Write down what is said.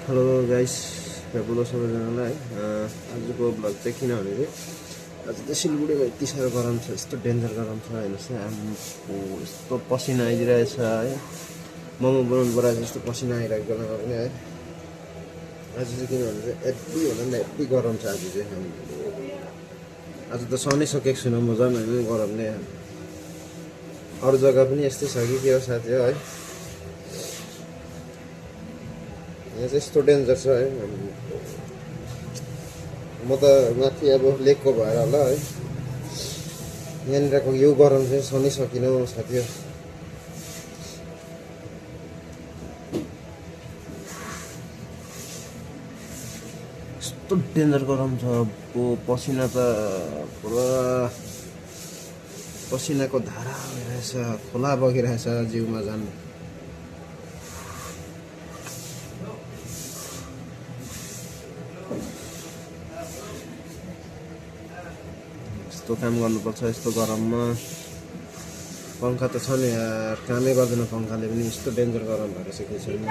Hello guys, बोलो सबैजनालाई। आजको ब्लग चाहिँ किनभने आज चाहिँ सिलगढीमा यति साह्रो गरम छ, यस्तो डेन्जर गरम छ। हेर्नुहोस् न, आम्मो यस्तो पसिना आइदिरहेछ है। मोमो बनाउनु पर्यो जस्तो पसिना आइरहेको बेलामा पनि है। आज चाहिँ किनभने चाहिँ यति भन्दा पनि यति गरम छ आज चाहिँ। आज त सहनै सकेको छुइनँ म झन् होइन गरमले। अरू जग्गा पनि यस्तै छ कि के हो साथी हो है। यहाँ चाहिँ यस्तो डेन्जर छ है। म त माथि अब लेकको भएर होला है, यहाँनिरको यो गरम चाहिँ सहनै सकिनँ साथी हो। यस्तो डेन्जर गरम छ। पसिना त पुरा पसिनाको धारा भइरहेछ, खोला बगिरहेछ जिउमा झन्। यस्तो काम गर्नुपर्छ यस्तो गरममा। पङ्खा त छ नि यार, कामै गर्दैन पङ्खाले पनि। यस्तो डेन्जर गरम भएर सकेको छैन।